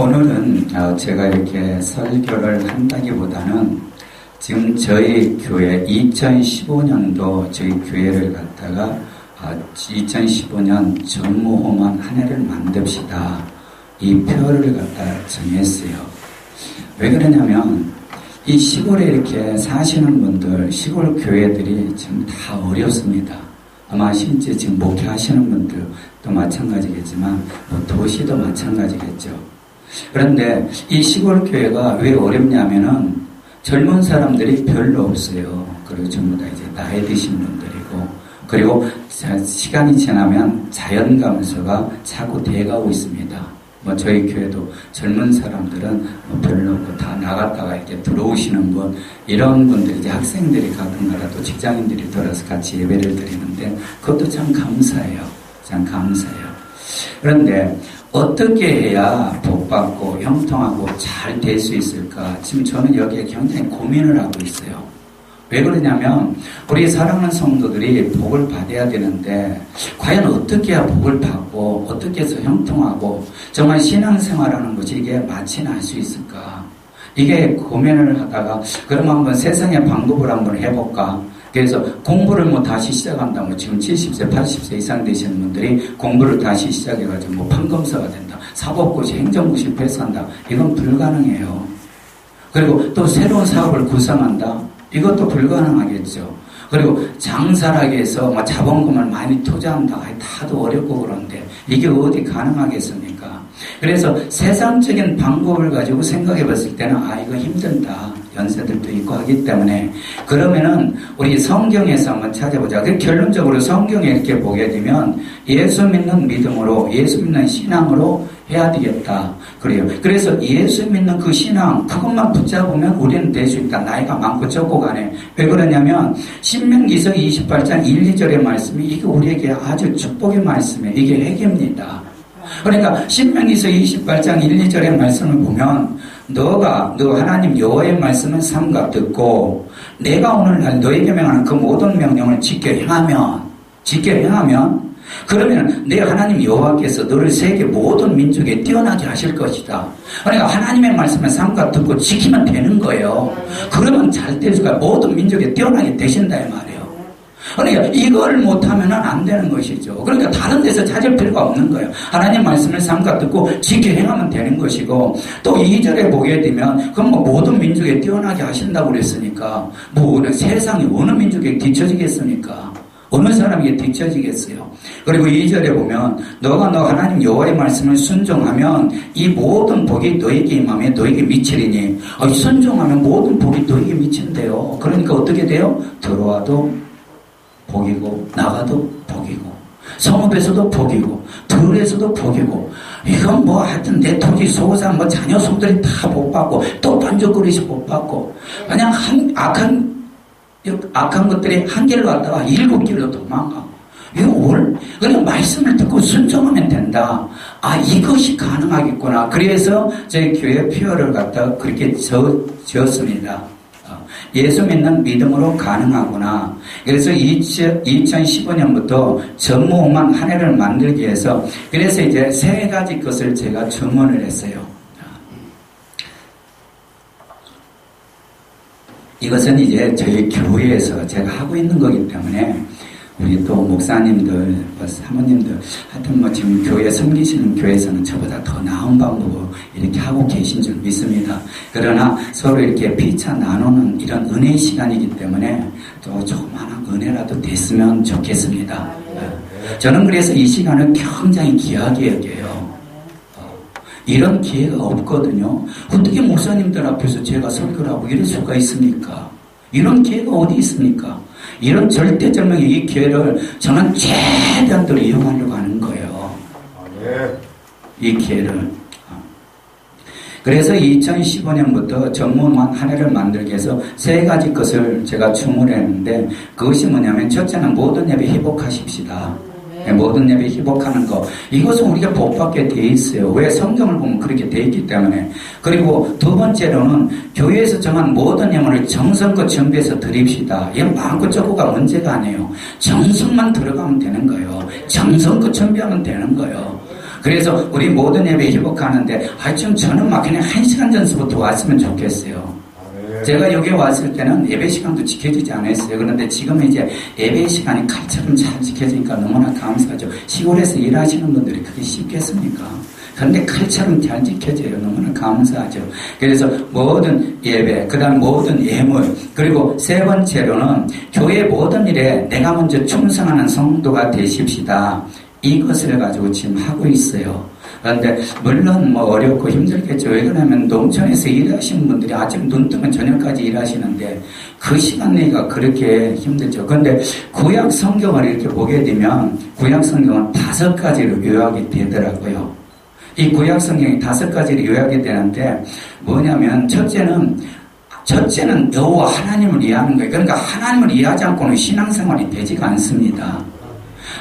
오늘은 제가 이렇게 설교를 한다기보다는 지금 저희 교회 2015년도 저희 교회를 갖다가 2015년 전무후만 한 해를 만듭시다. 이 표를 갖다 정했어요. 왜 그러냐면 이 시골에 이렇게 사시는 분들, 시골 교회들이 지금 다 어렵습니다. 아마 실제 지금 목회하시는 분들도 마찬가지겠지만 도시도 마찬가지겠죠. 그런데 이 시골 교회가 왜 어렵냐면은 젊은 사람들이 별로 없어요. 그리고 전부 다 이제 나이 드신 분들이고, 그리고 시간이 지나면 자연 감소가 자꾸 돼가고 있습니다. 저희 교회도 젊은 사람들은 별로 없고 다 나갔다가 이렇게 들어오시는 분, 이런 분들이 이제 학생들이 가든가라 또 직장인들이 돌아서 같이 예배를 드리는데 그것도 참 감사해요. 참 감사해요. 그런데 어떻게 해야 복받고 형통하고 잘 될 수 있을까? 지금 저는 여기에 굉장히 고민을 하고 있어요. 왜 그러냐면 우리 사랑하는 성도들이 복을 받아야 되는데 과연 어떻게 해야 복을 받고 어떻게 해서 형통하고 정말 신앙생활하는 것이 이게 마치 날 수 있을까? 이게 고민을 하다가 그럼 한번 세상의 방법을 한번 해볼까? 그래서 공부를 다시 시작한다. 지금 70세, 80세 이상 되시는 분들이 공부를 다시 시작해가지고 판검사가 된다. 사법고시, 행정고시 패스한다. 이건 불가능해요. 그리고 또 새로운 사업을 구상한다. 이것도 불가능하겠죠. 그리고 장사를 하기 위해서 자본금을 많이 투자한다. 다도 어렵고 그런데 이게 어디 가능하겠습니까? 그래서 세상적인 방법을 가지고 생각해 봤을 때는 이거 힘든다. 연세들도 있고 하기 때문에 그러면은 우리 성경에서 한번 찾아보자. 결론적으로 성경에 이렇게 보게 되면 예수 믿는 믿음으로, 예수 믿는 신앙으로 해야 되겠다. 그래요. 그래서 예수 믿는 그 신앙, 그것만 붙잡으면 우리는 될 수 있다. 나이가 많고 적고 간에. 왜 그러냐면 신명기서 28장 1, 2절의 말씀이 이게 우리에게 아주 축복의 말씀이에요. 이게 핵입니다. 그러니까 신명기서 28장 1, 2절의 말씀을 보면 너 하나님 여호와의 말씀을 삼가 듣고 내가 오늘날 너에게 명하는 그 모든 명령을 지켜 행하면 그러면 내 하나님 여호와께서 너를 세계 모든 민족에 뛰어나게 하실 것이다. 그러니까 하나님의 말씀을 삼가 듣고 지키면 되는 거예요. 그러면 잘 될 수가 모든 민족에 뛰어나게 되신다 이 말이에요. 그러니까 이걸 못하면 안 되는 것이죠. 그러니까 다른 데서 찾을 필요가 없는 거예요. 하나님 말씀을 삼가 듣고 지켜 행하면 되는 것이고, 또 2절에 보게 되면 그럼 모든 민족에 뛰어나게 하신다고 그랬으니까 세상이 어느 민족에 뒤처지겠습니까? 어느 사람에게 뒤처지겠어요. 그리고 2절에 보면 너가 너 하나님 여호와의 말씀을 순종하면 이 모든 복이 너에게 임하며 너에게 미치리니, 순종하면 모든 복이 너에게 미친대요. 그러니까 어떻게 돼요? 들어와도 복이고 나가도 복이고 성읍에서도 복이고 들에서도 복이고, 이건 하여튼 내 토지 소유자 자녀 손들이 다 복받고 또 반죽그릇이 복받고, 그냥 악한 것들이 한 길로 왔다가 7길로 도망가고, 그냥 말씀을 듣고 순종하면 된다. 이것이 가능하겠구나. 그래서 저희 교회 표어를 갖다가 그렇게 지었습니다. 예수 믿는 믿음으로 가능하구나. 그래서 2015년부터 전무후만 한 해를 만들기 위해서 그래서 이제 3가지 것을 제가 주문을 했어요. 이것은 이제 저희 교회에서 제가 하고 있는 거기 때문에 우리 또 목사님들, 사모님들, 하여튼 지금 교회 섬기시는 교회에서는 저보다 더 나은 방법으로 이렇게 하고 계신 줄 믿습니다. 그러나 서로 이렇게 피차 나누는 이런 은혜의 시간이기 때문에 또 조그마한 은혜라도 됐으면 좋겠습니다. 저는 그래서 이 시간을 굉장히 귀하게 여겨요. 이런 기회가 없거든요. 어떻게 목사님들 앞에서 제가 설교를 하고 이럴 수가 있습니까? 이런 기회가 어디 있습니까? 이런 절대적인 이 기회를 저는 최대한대로 이용하려고 하는 거예요. 이 기회를. 그래서 2015년부터 전무후만 한 해를 만들기 위해서 3가지 것을 제가 주문했는데, 그것이 뭐냐면 첫째는 모든 예배 회복하십시다. 모든 예배 회복하는 거, 이것은 우리가 복받게 돼 있어요. 왜? 성경을 보면 그렇게 돼 있기 때문에. 그리고 2번째로는 교회에서 정한 모든 예물을 정성껏 준비해서 드립시다. 이건 많고 적고가 문제가 아니에요. 정성만 들어가면 되는 거예요. 정성껏 준비하면 되는 거예요. 그래서 우리 모든 예배 회복하는데 좀 저는 막 그냥 1시간 전부터 왔으면 좋겠어요. 제가 여기 왔을 때는 예배 시간도 지켜지지 않았어요. 그런데 지금은 이제 예배 시간이 칼처럼 잘 지켜지니까 너무나 감사하죠. 시골에서 일하시는 분들이 그게 쉽겠습니까? 그런데 칼처럼 잘 지켜져요. 너무나 감사하죠. 그래서 모든 예배, 그 다음 모든 예물, 그리고 세 번째로는 교회 모든 일에 내가 먼저 충성하는 성도가 되십시다. 이것을 가지고 지금 하고 있어요. 그런데 물론 어렵고 힘들겠죠. 왜 그러냐면 농촌에서 일하시는 분들이 아침 눈 뜨면 저녁까지 일하시는데 그 시간 내가 그렇게 힘들죠. 그런데 구약 성경을 이렇게 보게 되면 구약 성경은 5가지로 요약이 되더라고요. 이 구약 성경이 5가지로 요약이 되는데 뭐냐면 첫째는 여호와 하나님을 이해하는 거예요. 그러니까 하나님을 이해하지 않고는 신앙생활이 되지가 않습니다.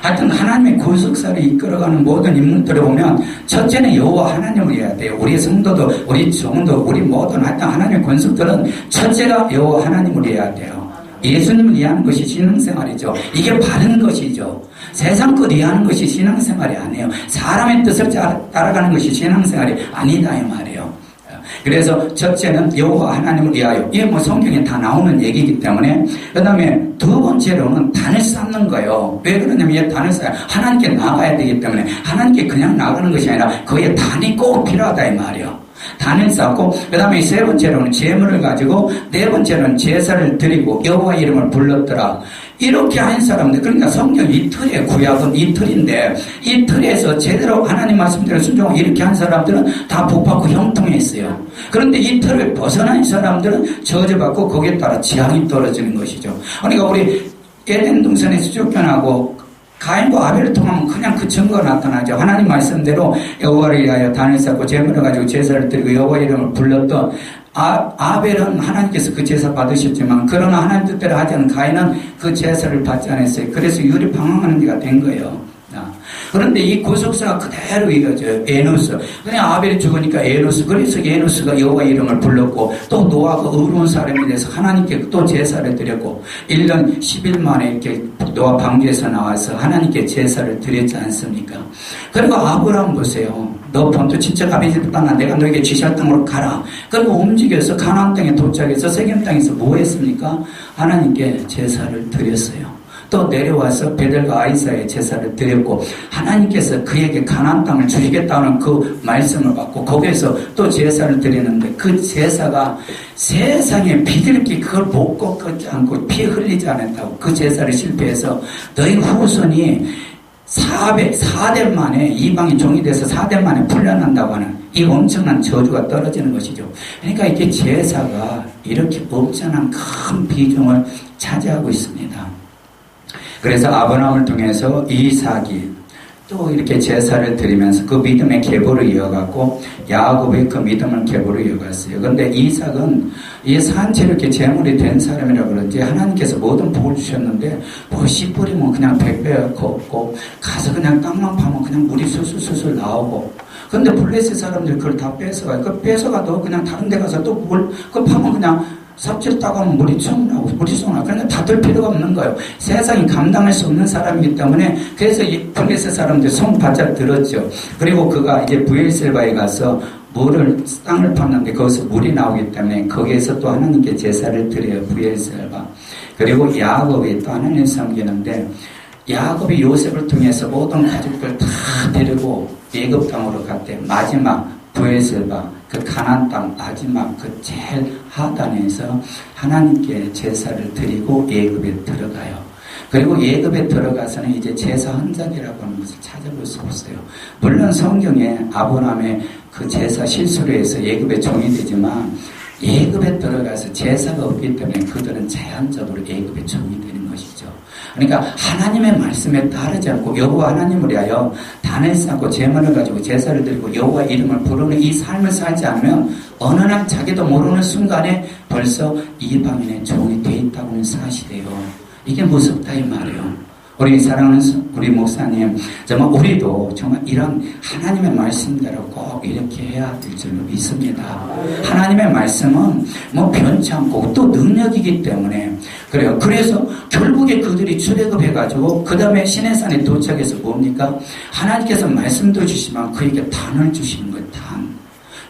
하여튼 하나님의 구속사를 이끌어가는 모든 인물들을 보면 첫째는 여호와 하나님을 이해해야 돼요. 우리 성도도 우리 종도 우리 모든 하여튼 하나님의 권속들은 첫째가 여호와 하나님을 이해해야 돼요. 예수님을 이해하는 것이 신앙생활이죠. 이게 바른 것이죠. 세상 것 이해하는 것이 신앙생활이 아니에요. 사람의 뜻을 따라가는 것이 신앙생활이 아니다 이 말이에요. 그래서 첫째는 여호와 하나님을 위하여. 이게 성경에 다 나오는 얘기이기 때문에. 그 다음에 두 번째로는 단을 쌓는 거예요. 왜 그러냐면 이 단을 쌓아요. 하나님께 나가야 되기 때문에 하나님께 그냥 나가는 것이 아니라 거기에 단이 꼭 필요하다 이 말이에요. 단을 쌓고 그 다음에 세 번째로는 제물을 가지고 네 번째로는 제사를 드리고 여호와 이름을 불렀더라. 이렇게 한 사람들, 그러니까 성경 이 틀에 구약은 이 틀인데 이 틀에서 제대로 하나님 말씀대로 순종하고 이렇게 한 사람들은 다 복받고 형통했어요. 그런데 이 틀을 벗어난 사람들은 저주받고 거기에 따라 재앙이 떨어지는 것이죠. 그러니까 우리 에덴 동산에서 쫓겨나고 가인과 아벨을 통하면 그냥 그 증거가 나타나죠. 하나님 말씀대로 여호와를 위하여 단을 쌓고 제물을 가지고 제사를 드리고 여호와 이름을 불렀던 아벨은 하나님께서 그 제사 받으셨지만 그러나 하나님 뜻대로 하지 않은 가인은 그 제사를 받지 않았어요. 그래서 유리 방황하는 데가 된 거예요. 그런데 이 구속사가 그대로 이어져요. 에노스. 그냥 아벨이 죽으니까 에노스. 그래서 에노스가 여호와 이름을 불렀고 또 노아가 의로운 사람이 돼서 하나님께 또 제사를 드렸고 1년 10일 만에 이렇게 노아 방주에서 나와서 하나님께 제사를 드렸지 않습니까? 그리고 아브라함 보세요. 너 본토 친척 아비집 땅아 내가 너에게 지시할 땅으로 가라. 그리고 움직여서 가나안 땅에 도착해서 세겜 땅에서 뭐 했습니까? 하나님께 제사를 드렸어요. 또 내려와서 베델과 아이사의 제사를 드렸고 하나님께서 그에게 가나안 땅을 주시겠다는 그 말씀을 받고 거기에서 또 제사를 드리는데 그 제사가 세상에 비둘기 그걸 못 꺾지 않고 피 흘리지 않았다고 그 제사를 실패해서 너희 후손이 4대 만에 이방이 종이 돼서 4대 만에 풀려난다고 하는 이 엄청난 저주가 떨어지는 것이죠. 그러니까 이게 제사가 이렇게 엄청난 큰 비중을 차지하고 있습니다. 그래서 아브라함을 통해서 이삭이 또 이렇게 제사를 드리면서 그 믿음의 계보를 이어갔고 야곱이 그 믿음을 계보로 이어갔어요. 그런데 이삭은 이 산채로 이렇게 제물이 된 사람이라 그런지 하나님께서 모든 복을 주셨는데 씨 뿌리면 그냥 100배가 걷고 가서 그냥 땅만 파면 그냥 물이 술술술술 나오고 그런데 블레셋 사람들이 그걸 다 뺏어가요. 그 뺏어가도 그냥 다른 데 가서 또 물 그걸 파면 그냥 삽질 따고 하면 물이 쭉 나오고 물이 쭉 나오고 그런데 다툴 필요가 없는 거예요. 세상이 감당할 수 없는 사람이기 때문에 그래서 이 블레셋 사람들이 손 바짝 들었죠. 그리고 그가 이제 브엘셀바에 가서 물을 땅을 팠는데 거기서 물이 나오기 때문에 거기에서 또 하나님께 제사를 드려요. 브엘셀바. 그리고 야곱이 또 하나님 섬기는데 야곱이 요셉을 통해서 모든 가족들 다 데리고 애굽 땅으로 갔대. 마지막 브엘셀바 그 가나안 땅 마지막 그 제일 하단에서 하나님께 제사를 드리고 애굽에 들어가요. 그리고 애굽에 들어가서는 이제 제사 헌장이라고 하는 것을 찾아볼 수 없어요. 물론 성경에 아브라함의 그 제사 실수로 해서 애굽에 종이 되지만 애굽에 들어가서 제사가 없기 때문에 그들은 제한적으로 애굽에 종이 되는 것이죠. 그러니까 하나님의 말씀에 따르지 않고 여호와 하나님을 위하여 단을 쌓고 제물을 가지고 제사를 드리고 여호와 이름을 부르는 이 삶을 살지 않으면 어느 날 자기도 모르는 순간에 벌써 이방인의 종이 돼 있다고는 사실이에요. 이게 무섭다 이 말이에요. 우리 사랑하는 우리 목사님, 정말 우리도 정말 이런 하나님의 말씀대로 꼭 이렇게 해야 될 줄로 믿습니다. 하나님의 말씀은 뭐 변치 않고 또 능력이기 때문에 그래요. 그래서 결국에 그들이 출애굽해가지고 그 다음에 시내산에 도착해서 뭡니까? 하나님께서 말씀도 주시지만 그에게 단을 주시는 거예요. 단.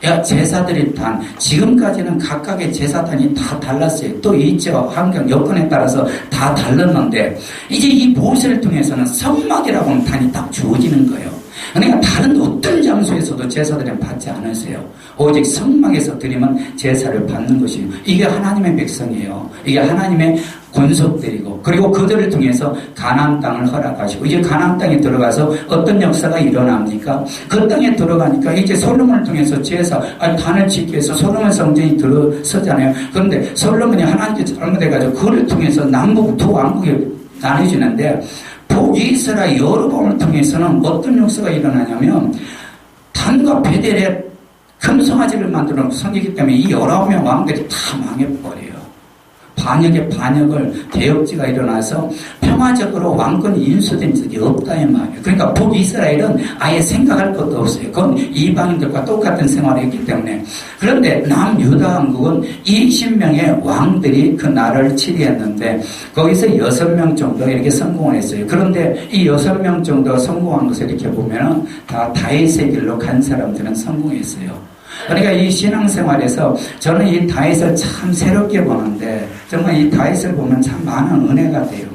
야, 제사들이 단, 지금까지는 각각의 제사단이 다 달랐어요. 또 있죠. 환경, 여건에 따라서 다 달랐는데, 이제 이 모세를 통해서는 성막이라고 하는 단이 딱 주어지는 거예요. 그러니까 다른 어떤 장소에서도 제사들은 받지 않으세요. 오직 성막에서 드리면 제사를 받는 것이에요. 이게 하나님의 백성이에요. 이게 하나님의 권속들이고, 그리고 그들을 통해서 가나안 땅을 허락하시고, 이제 가나안 땅에 들어가서 어떤 역사가 일어납니까? 그 땅에 들어가니까 이제 솔로몬을 통해서 제사, 단을 짓기 위해서 솔로몬 성전이 들어서잖아요. 그런데 솔로몬이 하나님께 잘못해가지고 그를 통해서 남북 두 왕국이 나눠지는데, 북이스라엘 여로보암을 통해서는 어떤 역사가 일어나냐면 단과 베델의 금송아지를 만들어 놓고 섬기기 때문에 이 19명 왕들이 다 망해버려요. 반역의 반역을 대역지가 일어나서 평화적으로 왕권이 인수된 적이 없다 이 말이에요. 그러니까 북이스라엘은 아예 생각할 것도 없어요. 그건 이방인들과 똑같은 생활을 했기 때문에. 그런데 남유다 왕국은 20명의 왕들이 그 나라를 치리했는데 거기서 6명 정도 이렇게 성공을 했어요. 그런데 이 6명 정도 성공한 것을 이렇게 보면은 다 다윗의 길로 간 사람들은 성공했어요. 그러니까 이 신앙생활에서 저는 이 다윗을 참 새롭게 보는데 정말 이 다윗을 보면 참 많은 은혜가 돼요.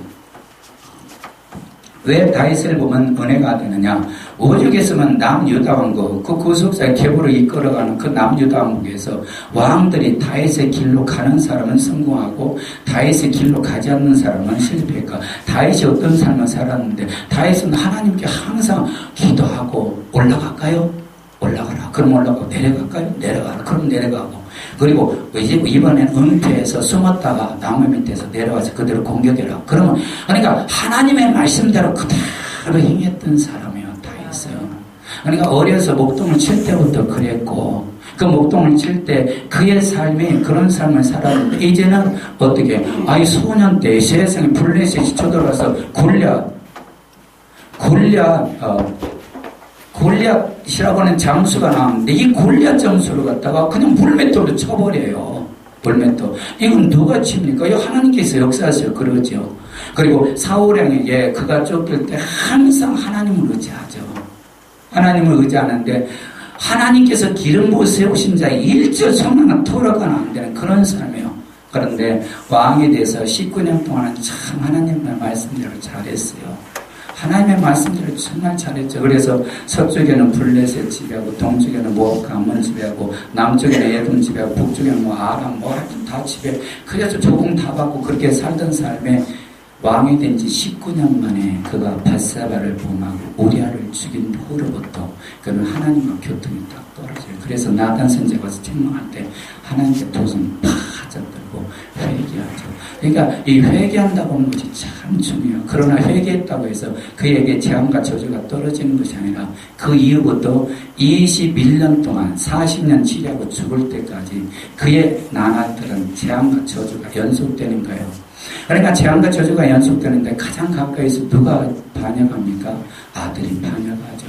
왜 다윗을 보면 은혜가 되느냐? 오죽했으면 남유다 왕국, 그 구속사의 계보를 이끌어가는 그 남유다 왕국에서 왕들이 다윗의 길로 가는 사람은 성공하고 다윗의 길로 가지 않는 사람은 실패할까? 다윗이 어떤 삶을 살았는데 다윗은 하나님께 항상 기도하고 올라갈까요? 올라가라. 그럼 올라가고 내려갈까요? 내려가라. 그럼 내려가고. 그리고 이제 이번엔 은퇴해서 숨었다가 나무 밑에서 내려와서 그대로 공격해라. 그러면 그러니까 하나님의 말씀대로 그대로 행했던 사람이에요. 다윗은. 그러니까 어려서 목동을 칠 때부터 그랬고 그 목동을 칠 때 그의 삶이 그런 삶을 살았는데 이제는 어떻게 소년 때 세상에 블레셋이 쳐들어가서 골리앗이라고 하는 장수가 나왔는데 이 골리앗 장수를 갖다가 그냥 물맷돌로 쳐버려요. 물맷돌. 이건 누가 칩니까? 이거 하나님께서 역사하셔서 그러죠. 그리고 사울왕에게 그가 쫓길 때 항상 하나님을 의지하죠. 하나님을 의지하는데 하나님께서 기름 부어 세우신 자의 일절 손 하나 털어가는 안 되는 그런 사람이에요. 그런데 왕에 대해서 19년 동안은 참 하나님의 말씀대로 잘했어요. 하나님의 말씀대로 정말 잘했죠. 그래서 서쪽에는 블레셋 지배하고 동쪽에는 모압과 암몬 지배하고 남쪽에는 에돔 지배하고 북쪽에는 아람 하여튼 다 지배. 그래서 조공 다 받고 그렇게 살던 삶에 왕이 된 지 19년 만에 그가 밧사바를 범하고 우리아를 죽인 후로부터 그는 하나님과 교통이 딱 떨어져요. 그래서 나단 선지자가 와서 책망할 때 하나님께 도전 빠져들고 회개하죠. 그러니까 이 회개한다고 하는 것이 참 중요해요. 그러나 회개했다고 해서 그에게 재앙과 저주가 떨어지는 것이 아니라 그 이후부터 21년 동안 40년 치료하고 죽을 때까지 그의 나날들은 재앙과 저주가 연속되는 거예요. 그러니까 재앙과 저주가 연속되는데 가장 가까이서 누가 반역합니까? 아들이 반역하죠.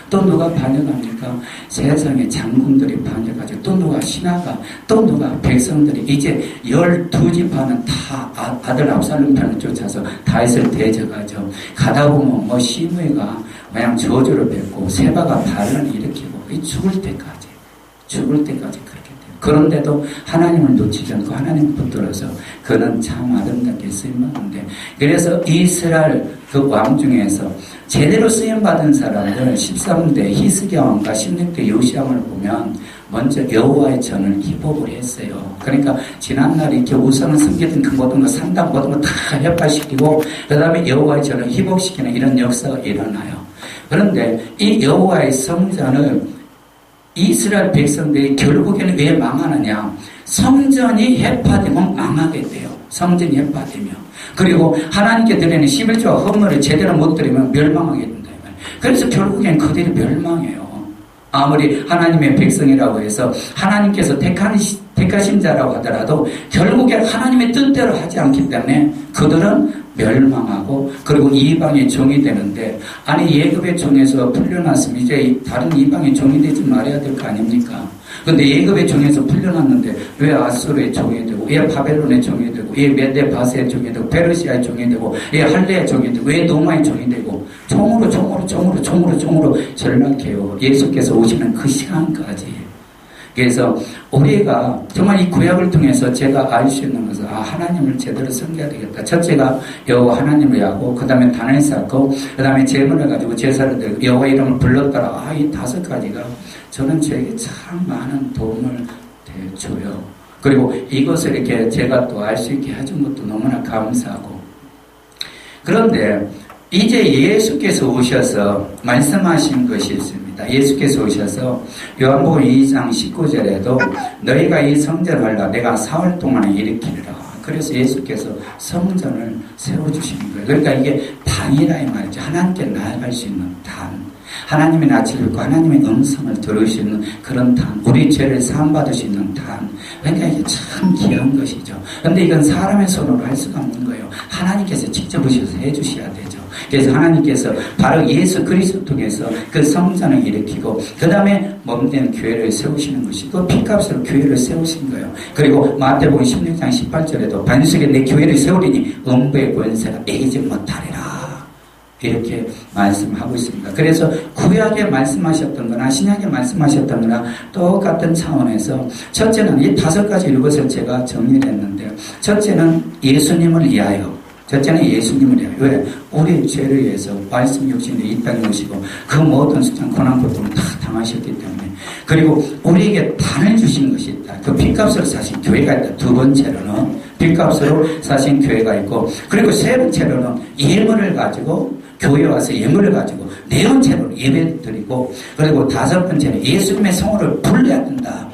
또 누가 반역합니까? 세상의 장군들이 반역하죠. 또 누가 신하가, 또 누가 백성들이 이제 12지파는 다 아들 압살롬 편을 쫓아서 다윗을 대적하죠. 가다 보면 시므이가 그냥 저주를 뱉고 세바가 반란을 일으키고 죽을 때까지 그렇게 돼요. 그런데도 하나님을 놓치지 않고 하나님을 붙들어서 그는 참 아름답게 쓰임받는데 그래서 이스라엘 그 왕 중에서 제대로 쓰임받은 사람들 13대 히스기야 왕과 16대 요시야 왕을 보면 먼저 여호와의 전을 희복을 했어요. 그러니까 지난날 이렇게 우상을 섬기던 그 모든 거 산당 모든 거 다 해파시키고 그 다음에 여호와의 전을 희복시키는 이런 역사가 일어나요. 그런데 이 여호와의 성전을 이스라엘 백성들이 결국에는 왜 망하느냐? 성전이 해파되면 망하게 돼요. 성전이 해파되면. 그리고 하나님께 드리는 11조와 헌물을 제대로 못 드리면 멸망하게 된다. 그래서 결국엔 그들이 멸망해요. 아무리 하나님의 백성이라고 해서 하나님께서 택하신 자라고 하더라도 결국엔 하나님의 뜻대로 하지 않기 때문에 그들은 멸망하고 그리고 이방의 종이 되는데 아니 예굽의 종에서 풀려났으면 이제 다른 이방의 종이 되지 말아야 될 거 아닙니까? 근데 예굽의 종에서 풀려났는데 왜 아수르의 종이 되고 왜 바벨론의 종이 되고 왜 메데바스의 종이 되고 페르시아의 종이 되고 왜 할레의 종이 되고 왜 노마의 종이 되고 총으로 전락해요. 예수께서 오시는 그 시간까지. 그래서 우리가 정말 이 구약을 통해서 제가 알 수 있는 것은 하나님을 제대로 섬겨야 되겠다. 첫째가 여호와 하나님을 하고 그 다음에 단을 쌓고 그 다음에 제물을 가지고 제사를 드리고 여호와 이름을 불렀더라. 이 5가지가 저는 저에게 참 많은 도움을 줘요. 그리고 이것을 이렇게 제가 또 알 수 있게 해준 것도 너무나 감사하고 그런데 이제 예수께서 오셔서 말씀하신 것이 있습니다. 예수께서 오셔서 요한복음 2장 19절에도 너희가 이 성전을 하려 내가 4월 동안에 일으키리라. 그래서 예수께서 성전을 세워주시는 거예요. 그러니까 이게 단이라 이 말이죠. 하나님께 나아갈 수 있는 단. 하나님의 낯을 듣고 하나님의 음성을 들을 수 있는 그런 단. 우리 죄를 사함받을 수 있는 단. 그러니까 이게 참 귀한 것이죠. 그런데 이건 사람의 손으로 할 수가 없는 거예요. 하나님께서 직접 오셔서 해주셔야 되죠. 그래서 하나님께서 바로 예수 그리스도 통해서 그 성전을 일으키고 그 다음에 몸된 교회를 세우시는 것이고 피값으로 교회를 세우신 거예요. 그리고 마태복음 16장 18절에도 반석에 내 교회를 세우리니 음부의 권세가 이기지 못하리라. 이렇게 말씀하고 있습니다. 그래서 구약에 말씀하셨던 거나 신약에 말씀하셨던 거나 똑같은 차원에서 첫째는 이 5가지 이것을 제가 정리를 했는데 첫째는 예수님을 위하여 첫째는 예수님을 위하여 왜? 우리 죄를 위해서 말씀 육신에 이 땅에 오시고 그 모든 수단 고난 고통을 다 당하셨기 때문에 그리고 우리에게 단을 주신 것이 있다. 그 빚값으로 사신 교회가 있다. 2번째로는 빚값으로 사신 교회가 있고 그리고 3번째로는 예물을 가지고 교회에 와서 예물을 가지고 4번째로 예배를 드리고 그리고 5번째는 예수님의 성호를 불러야 된다.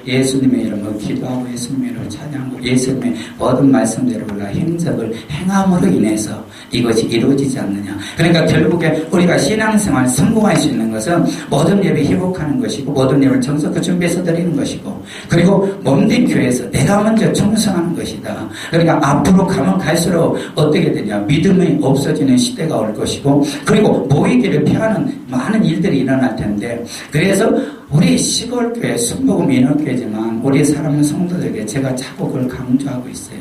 예수님의 이름으로 기도하고 예수님의 이름을 찬양하고 예수님의 모든 말씀대로 우리가 행적을 행함으로 인해서 이것이 이루어지지 않느냐. 그러니까 결국에 우리가 신앙생활 성공할 수 있는 것은 모든 예배 회복하는 것이고 모든 예배를 정석껏 준비해서 드리는 것이고 그리고 몸된 교회에서 내가 먼저 충성하는 것이다. 그러니까 앞으로 가면 갈수록 어떻게 되냐. 믿음이 없어지는 시대가 올 것이고 그리고 모이기를 피하는 많은 일들이 일어날 텐데 그래서 우리 시골교회 순복음 민원교회지만 우리 사람은 성도들에게 제가 자꾸 그걸 강조하고 있어요.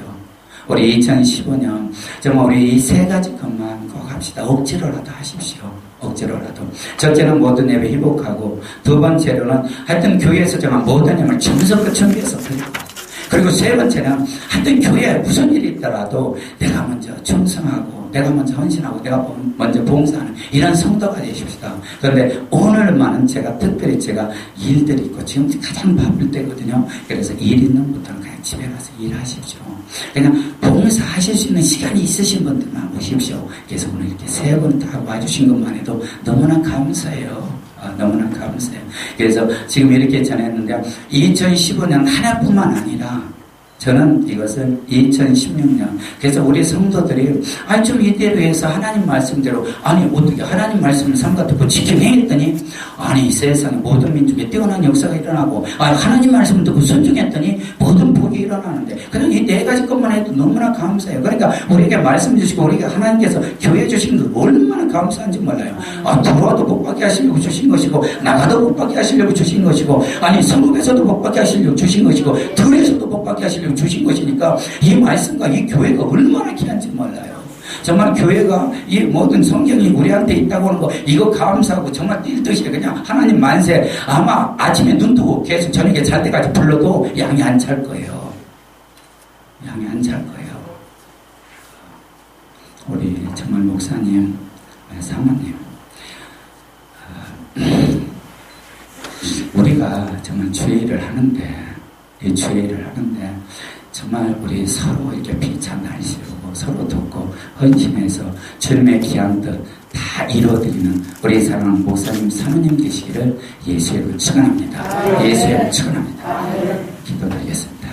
우리 2015년 정말 우리 이 3가지 것만 꼭 합시다. 억지로라도 하십시오. 억지로라도. 첫째는 모든 예배 회복하고 2번째로는 하여튼 교회에서 정말 모든 힘을 정성껏 준비해서 드리고 그리고 3번째는 하여튼 교회에 무슨 일이 있더라도 내가 먼저 충성하고 내가 먼저 헌신하고 내가 먼저 봉사하는 이런 성도가 되십시다. 그런데 오늘만은 제가 특별히 제가 일들이 있고 지금 가장 바쁠 때거든요. 그래서 일 있는 분들은 그냥 집에 가서 일하십시오. 그냥 봉사하실 수 있는 시간이 있으신 분들만 오십시오. 그래서 오늘 이렇게 3번 다 와주신 것만 해도 너무나 감사해요. 너무나 감사해요. 그래서 지금 이렇게 전했는데 2015년 하나뿐만 아니라 저는 이것을 2016년 그래서 우리 성도들이 아니 좀 이대로 해서 하나님 말씀대로 아니 어떻게 하나님 말씀을 삼가 듣고 지키네 했더니 아니 이 세상에 모든 민족에 뛰어난 역사가 일어나고 아니 하나님 말씀 듣고 순종했더니 모든 복이 일어나는데 그냥 이 4가지 것만 해도 너무나 감사해요. 그러니까 우리에게 말씀 주시고 우리가 하나님께서 교회 주신 것 얼마나 감사한지 몰라요. 들어와도 복받게 하시려고 주신 것이고 나가도 복받게 하시려고 주신 것이고 아니 성읍에서도 복받게 하시려고 주신 것이고 들에서도 복받게 하시려고 주신 것이니까 이 말씀과 이 교회가 얼마나 귀한지 몰라요. 정말 교회가 이 모든 성경이 우리한테 있다고 하는 거 이거 감사하고 정말 뛸 듯이 그냥 하나님 만세 아마 아침에 눈 뜨고 계속 저녁에 잘 때까지 불러도 양이 안 찰 거예요. 양이 안 찰 거예요. 우리 정말 목사님 사모님 우리가 정말 주의를 하는데 이 주의를 하는데 정말 우리 서로 이렇게 피찬 날씨고 서로 돕고 헌신해서 주님의 귀한 뜻 다 이루어드리는 우리 사랑하는 목사님 사모님 되시기를 예수의 이름으로 축원합니다. 예수의 이름으로 축원합니다. 기도드리겠습니다.